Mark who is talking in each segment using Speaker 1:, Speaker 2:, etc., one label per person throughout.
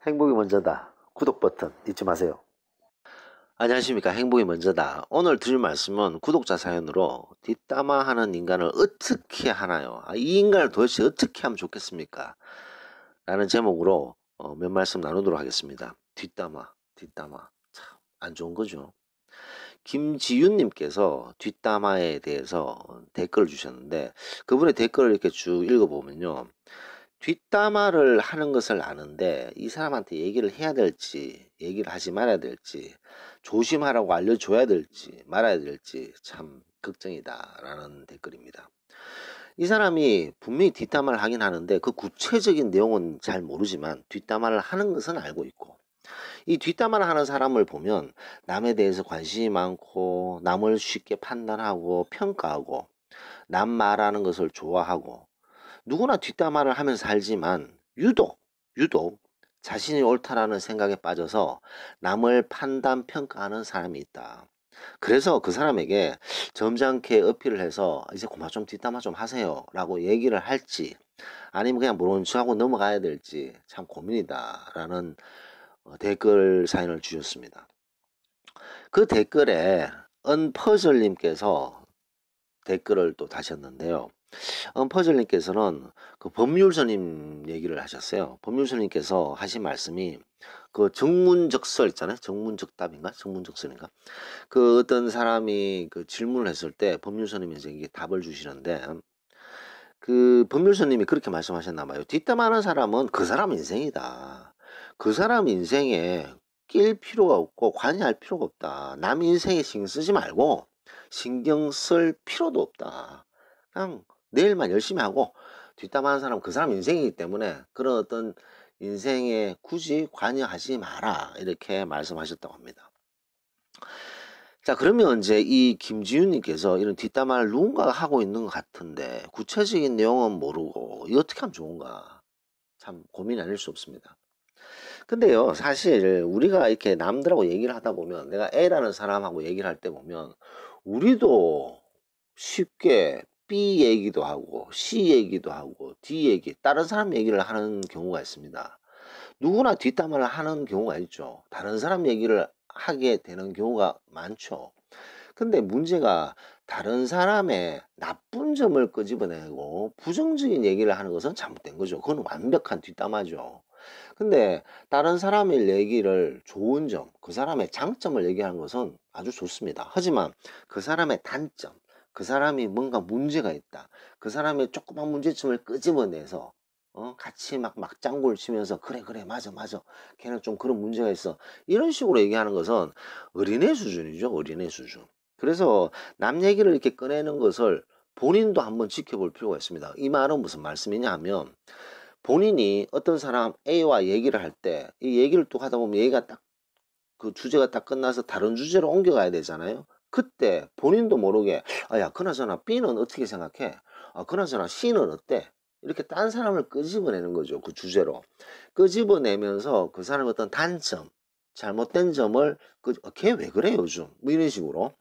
Speaker 1: 행복이 먼저다. 구독 버튼 잊지 마세요. 안녕하십니까. 행복이 먼저다. 오늘 드릴 말씀은 구독자 사연으로 뒷담화하는 인간을 어떻게 하나요? 이 인간을 도대체 어떻게 하면 좋겠습니까? 라는 제목으로 몇 말씀 나누도록 하겠습니다. 뒷담화. 참 안 좋은 거죠. 김지윤님께서 뒷담화에 대해서 댓글을 주셨는데 그분의 댓글을 이렇게 쭉 읽어보면요. 뒷담화를 하는 것을 아는데 이 사람한테 얘기를 해야 될지 얘기를 하지 말아야 될지 조심하라고 알려줘야 될지 말아야 될지 참 걱정이다라는 댓글입니다. 이 사람이 분명히 뒷담화를 하긴 하는데 그 구체적인 내용은 잘 모르지만 뒷담화를 하는 것은 알고 있고 이 뒷담화를 하는 사람을 보면 남에 대해서 관심이 많고 남을 쉽게 판단하고 평가하고 남 말하는 것을 좋아하고 누구나 뒷담화를 하면서 살지만 유독 자신이 옳다라는 생각에 빠져서 남을 판단 평가하는 사람이 있다. 그래서 그 사람에게 점잖게 어필을 해서 이제 그만 좀 뒷담화 좀 하세요 라고 얘기를 할지 아니면 그냥 모른 척하고 넘어가야 될지 참 고민이다 라는 댓글 사연을 주셨습니다. 그 댓글에 은퍼즐님께서 댓글을 또 다셨는데요. 퍼즐님께서는 그 법률서님 얘기를 하셨어요. 법률서님께서 하신 말씀이 그 정문적설 있잖아요. 정문적답인가? 정문적설인가? 그 어떤 사람이 그 질문을 했을 때 법률서님이 이제 답을 주시는데 그 법률서님이 그렇게 말씀하셨나 봐요. 뒷담화하는 사람은 그 사람 인생이다. 그 사람 인생에 낄 필요가 없고 관여할 필요가 없다. 남 인생에 신경 쓰지 말고 신경 쓸 필요도 없다. 그냥 내 일만 열심히 하고 뒷담화하는 사람은 그 사람 인생이기 때문에 그런 어떤 인생에 굳이 관여하지 마라. 이렇게 말씀하셨다고 합니다. 자, 그러면 이제 이 김지윤님께서 이런 뒷담화를 누군가가 하고 있는 것 같은데 구체적인 내용은 모르고 이거 어떻게 하면 좋은가? 참 고민이 아닐 수 없습니다. 근데요, 사실 우리가 이렇게 남들하고 얘기를 하다 보면 내가 A라는 사람하고 얘기를 할 때 보면 우리도 쉽게 B 얘기도 하고 C 얘기도 하고 D 얘기, 다른 사람 얘기를 하는 경우가 있습니다. 누구나 뒷담화를 하는 경우가 있죠. 다른 사람 얘기를 하게 되는 경우가 많죠. 근데 문제가 다른 사람의 나쁜 점을 끄집어내고 부정적인 얘기를 하는 것은 잘못된 거죠. 그건 완벽한 뒷담화죠. 근데 다른 사람의 얘기를 좋은 점, 그 사람의 장점을 얘기하는 것은 아주 좋습니다. 하지만 그 사람의 단점, 그 사람이 뭔가 문제가 있다. 그 사람의 조그만 문제점을 끄집어내서 같이 막 막장구를 치면서 그래 맞아 걔는 좀 그런 문제가 있어 이런 식으로 얘기하는 것은 어린애 수준이죠. 어린애 수준. 그래서 남 얘기를 이렇게 꺼내는 것을 본인도 한번 지켜볼 필요가 있습니다. 이 말은 무슨 말씀이냐 하면 본인이 어떤 사람 A와 얘기를 할 때 이 얘기를 또 하다 보면 얘기가 딱 그 주제가 딱 끝나서 다른 주제로 옮겨가야 되잖아요. 그때 본인도 모르게 야 그나저나 B는 어떻게 생각해? 그나저나 C는 어때? 이렇게 딴 사람을 끄집어내는 거죠. 그 주제로. 끄집어내면서 그 사람의 어떤 단점, 잘못된 점을 걔 왜 그래 요즘? 뭐 이런 식으로.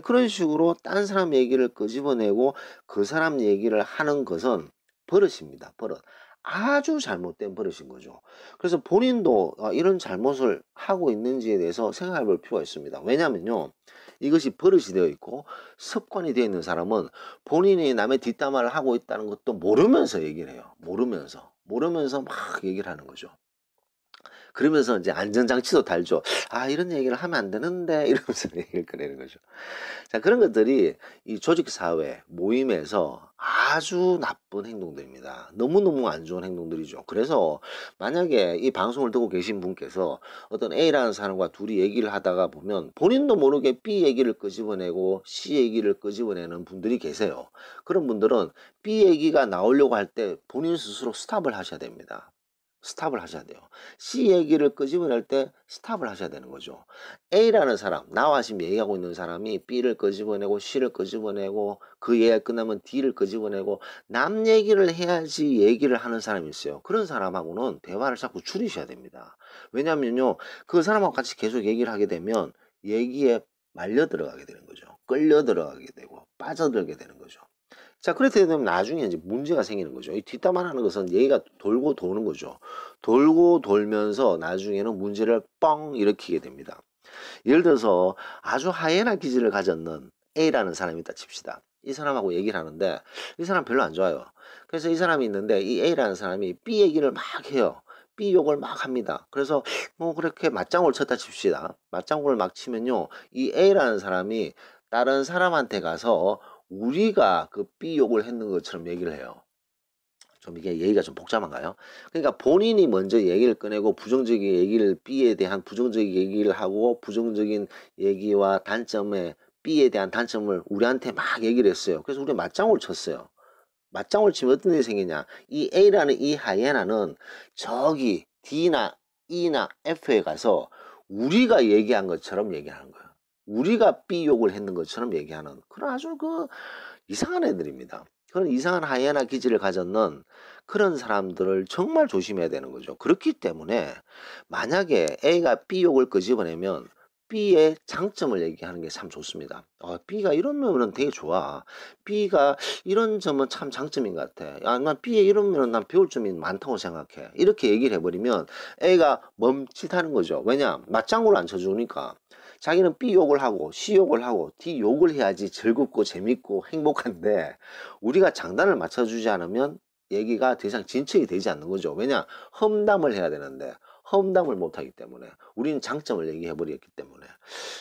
Speaker 1: 그런 식으로 딴 사람 얘기를 끄집어내고 그 사람 얘기를 하는 것은 버릇입니다. 버릇. 아주 잘못된 버릇인 거죠. 그래서 본인도 이런 잘못을 하고 있는지에 대해서 생각해 볼 필요가 있습니다. 왜냐면요. 이것이 버릇이 되어 있고 습관이 되어 있는 사람은 본인이 남의 뒷담화를 하고 있다는 것도 모르면서 얘기를 해요. 모르면서 막 얘기를 하는 거죠. 그러면서 이제 안전장치도 달죠. 이런 얘기를 하면 안 되는데 이러면서 얘기를 꺼내는 거죠. 자, 그런 것들이 이 조직사회, 모임에서 아주 나쁜 행동들입니다. 너무너무 안 좋은 행동들이죠. 그래서 만약에 이 방송을 듣고 계신 분께서 어떤 A라는 사람과 둘이 얘기를 하다가 보면 본인도 모르게 B 얘기를 끄집어내고 C 얘기를 끄집어내는 분들이 계세요. 그런 분들은 B 얘기가 나오려고 할 때 본인 스스로 스탑을 하셔야 됩니다. 스탑을 하셔야 돼요. C 얘기를 끄집어낼 때 스탑을 하셔야 되는 거죠. A라는 사람, 나와 지금 얘기하고 있는 사람이 B를 끄집어내고 C를 끄집어내고 그 얘기가 끝나면 D를 끄집어내고 남 얘기를 해야지 얘기를 하는 사람이 있어요. 그런 사람하고는 대화를 자꾸 줄이셔야 됩니다. 왜냐면요, 그 사람하고 같이 계속 얘기를 하게 되면 얘기에 말려 들어가게 되는 거죠. 끌려 들어가게 되고 빠져들게 되는 거죠. 자, 그렇게 되면 나중에 이제 문제가 생기는 거죠. 이 뒷담화라는 것은 얘기가 돌고 도는 거죠. 돌고 돌면서 나중에는 문제를 뻥 일으키게 됩니다. 예를 들어서 아주 하이에나 기질을 가졌는 A라는 사람이 있다 칩시다. 이 사람하고 얘기를 하는데 이 사람 별로 안 좋아요. 그래서 이 사람이 있는데 이 A라는 사람이 B 얘기를 막 해요. B 욕을 막 합니다. 그래서 뭐 그렇게 맞장구를 쳤다 칩시다. 맞장구를 막 치면요. 이 A라는 사람이 다른 사람한테 가서 우리가 그 B 욕을 했는 것처럼 얘기를 해요. 좀 이게 얘기가 좀 복잡한가요? 그러니까 본인이 먼저 얘기를 꺼내고 부정적인 얘기를 B에 대한 부정적인 얘기를 하고 부정적인 얘기와 단점에 B에 대한 단점을 우리한테 막 얘기를 했어요. 그래서 우리 맞장구를 쳤어요. 맞장구를 치면 어떤 일이 생기냐? 이 A라는 이 하이에나는 저기 D나 E나 F에 가서 우리가 얘기한 것처럼 얘기하는 거예요. 우리가 B 욕을 했는 것처럼 얘기하는 그런 아주 그 이상한 애들입니다. 그런 이상한 하이에나 기질을 가졌는 그런 사람들을 정말 조심해야 되는 거죠. 그렇기 때문에 만약에 A가 B 욕을 끄집어내면 B의 장점을 얘기하는 게 참 좋습니다. B가 이런 면은 되게 좋아. B가 이런 점은 참 장점인 것 같아. 야, 난 B에 이런 면은 난 배울 점이 많다고 생각해. 이렇게 얘기를 해버리면 A가 멈칫하는 거죠. 왜냐? 맞장구를 안 쳐주니까. 자기는 B 욕을 하고 C 욕을 하고 D 욕을 해야지 즐겁고 재밌고 행복한데 우리가 장단을 맞춰주지 않으면 얘기가 더 이상 진척이 되지 않는 거죠. 왜냐? 험담을 해야 되는데 험담을 못하기 때문에 우리는 장점을 얘기해 버렸기 때문에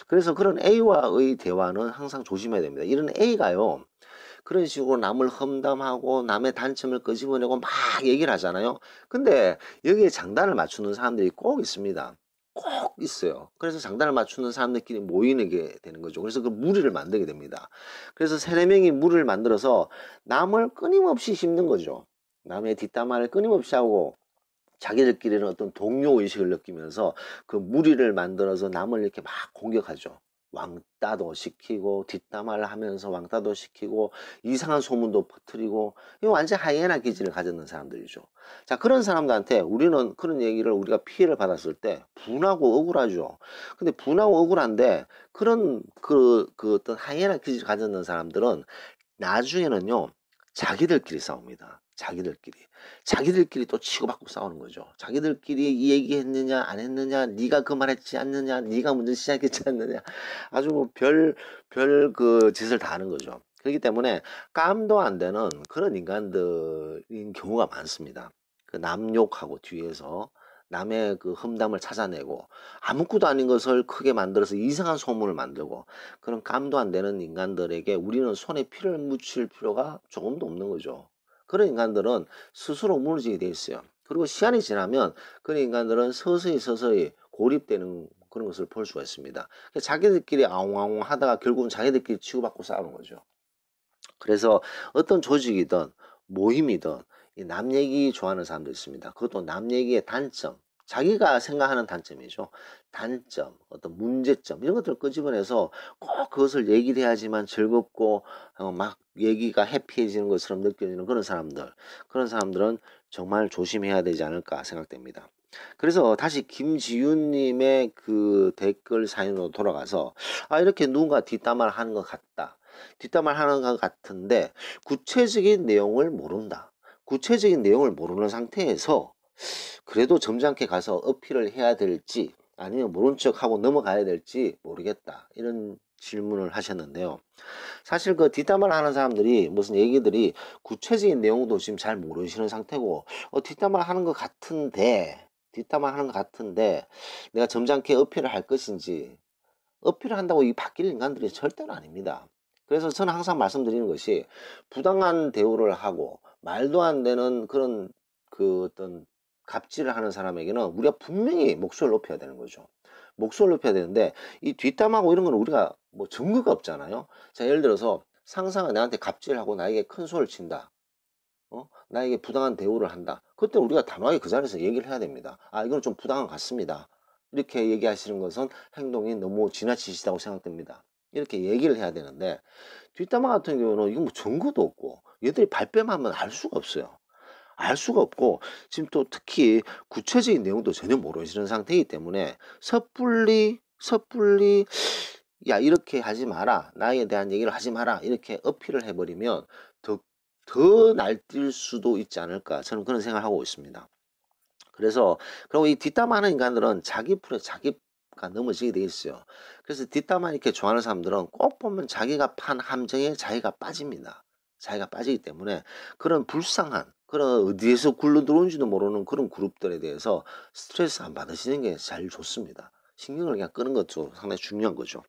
Speaker 1: 그래서 그런 A와의 대화는 항상 조심해야 됩니다. 이런 A가요. 그런 식으로 남을 험담하고 남의 단점을 끄집어내고 막 얘기를 하잖아요. 근데 여기에 장단을 맞추는 사람들이 꼭 있습니다. 꼭 있어요. 그래서 장단을 맞추는 사람들끼리 모이는 게 되는 거죠. 그래서 그 무리를 만들게 됩니다. 그래서 세네 명이 무리를 만들어서 남을 끊임없이 씹는 거죠. 남의 뒷담화를 끊임없이 하고 자기들끼리는 어떤 동료 의식을 느끼면서 그 무리를 만들어서 남을 이렇게 막 공격하죠. 왕따도 시키고 뒷담화를 하면서 왕따도 시키고 이상한 소문도 퍼뜨리고 이거 완전 하이에나 기질을 가졌는 사람들이죠. 자, 그런 사람들한테 우리는 그런 얘기를 우리가 피해를 받았을 때 분하고 억울하죠. 근데 분하고 억울한데 그런 그 어떤 하이에나 기질을 가졌는 사람들은 나중에는요 자기들끼리 싸웁니다. 자기들끼리 또 치고받고 싸우는 거죠. 자기들끼리 이 얘기했느냐 안 했느냐, 네가 그 말했지 않느냐, 네가 먼저 시작했지 않느냐, 아주 뭐 별 그 짓을 다 하는 거죠. 그렇기 때문에 깜도 안 되는 그런 인간들인 경우가 많습니다. 그 남 욕하고 뒤에서 남의 그 험담을 찾아내고 아무것도 아닌 것을 크게 만들어서 이상한 소문을 만들고 그런 깜도 안 되는 인간들에게 우리는 손에 피를 묻힐 필요가 조금도 없는 거죠. 그런 인간들은 스스로 무너지게 돼 있어요. 그리고 시간이 지나면 그런 인간들은 서서히 고립되는 그런 것을 볼 수가 있습니다. 자기들끼리 아웅아웅 하다가 결국은 자기들끼리 치고받고 싸우는 거죠. 그래서 어떤 조직이든 모임이든 남 얘기 좋아하는 사람도 있습니다. 그것도 남 얘기의 단점, 자기가 생각하는 단점이죠. 단점, 어떤 문제점 이런 것들을 끄집어내서 꼭 그것을 얘기를 해야지만 즐겁고 막 얘기가 해피해지는 것처럼 느껴지는 그런 사람들은 정말 조심해야 되지 않을까 생각됩니다. 그래서 다시 김지윤님의 그 댓글 사연으로 돌아가서 이렇게 누군가 뒷담화를 하는 것 같다. 뒷담화를 하는 것 같은데 구체적인 내용을 모른다. 구체적인 내용을 모르는 상태에서 그래도 점잖게 가서 어필을 해야 될지 아니면 모른 척하고 넘어가야 될지 모르겠다. 이런 질문을 하셨는데요. 사실 그 뒷담화를 하는 사람들이 무슨 얘기들이 구체적인 내용도 지금 잘 모르시는 상태고 뒷담화를 하는 것 같은데 내가 점잖게 어필을 할 것인지 어필을 한다고 이 바뀔 인간들이 절대로 아닙니다. 그래서 저는 항상 말씀드리는 것이 부당한 대우를 하고 말도 안 되는 그런 그 어떤 갑질을 하는 사람에게는 우리가 분명히 목소리를 높여야 되는 거죠. 목소리를 높여야 되는데 이 뒷담하고 이런 거는 우리가 뭐 증거가 없잖아요. 자, 예를 들어서 상사가 나한테 갑질하고 나에게 큰 소리를 친다. 나에게 부당한 대우를 한다. 그때 우리가 단호하게 그 자리에서 얘기를 해야 됩니다. 이건 좀 부당한 것 같습니다. 이렇게 얘기하시는 것은 행동이 너무 지나치시다고 생각됩니다. 이렇게 얘기를 해야 되는데 뒷담화 같은 경우는 이건 뭐 증거도 없고 얘들이 발뺌하면 알 수가 없어요. 알 수가 없고 지금 또 특히 구체적인 내용도 전혀 모르시는 상태이기 때문에 섣불리 야 이렇게 하지 마라 나에 대한 얘기를 하지 마라 이렇게 어필을 해버리면 더 날뛸 수도 있지 않을까, 저는 그런 생각을 하고 있습니다. 그래서 그리고 이 뒷담화하는 인간들은 자기 풀에 자기가 넘어지게 돼 있어요. 그래서 뒷담화 이렇게 좋아하는 사람들은 꼭 보면 자기가 판 함정에 자기가 빠집니다. 자기가 빠지기 때문에 그런 불쌍한, 그런 어디에서 굴러 들어온지도 모르는 그런 그룹들에 대해서 스트레스 안 받으시는 게 제일 좋습니다. 신경을 그냥 끄는 것도 상당히 중요한 거죠.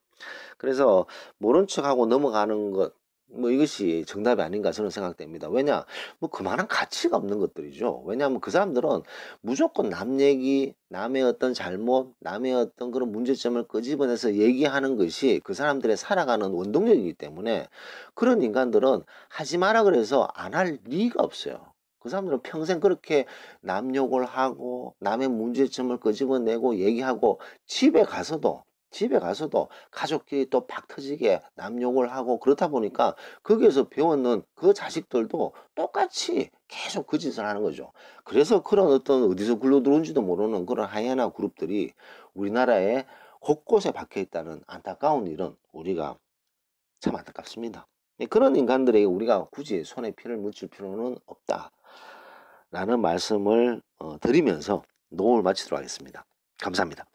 Speaker 1: 그래서 모른 척하고 넘어가는 것, 뭐 이것이 정답이 아닌가 저는 생각됩니다. 왜냐, 뭐 그만한 가치가 없는 것들이죠. 왜냐하면 그 사람들은 무조건 남 얘기, 남의 어떤 잘못, 남의 어떤 그런 문제점을 끄집어내서 얘기하는 것이 그 사람들의 살아가는 원동력이기 때문에, 그런 인간들은 하지 마라 그래서 안 할 리가 없어요. 그 사람들은 평생 그렇게 남 욕을 하고 남의 문제점을 끄집어내고 얘기하고, 집에 가서도 가족끼리 또 박 터지게 남 욕을 하고, 그렇다 보니까 거기에서 배웠는 그 자식들도 똑같이 계속 그 짓을 하는 거죠. 그래서 그런 어떤 어디서 굴러 들어온지도 모르는 그런 하이에나 그룹들이 우리나라에 곳곳에 박혀 있다는 안타까운 일은 우리가 참 안타깝습니다. 그런 인간들에게 우리가 굳이 손에 피를 묻힐 필요는 없다라는 말씀을 드리면서 녹음을 마치도록 하겠습니다. 감사합니다.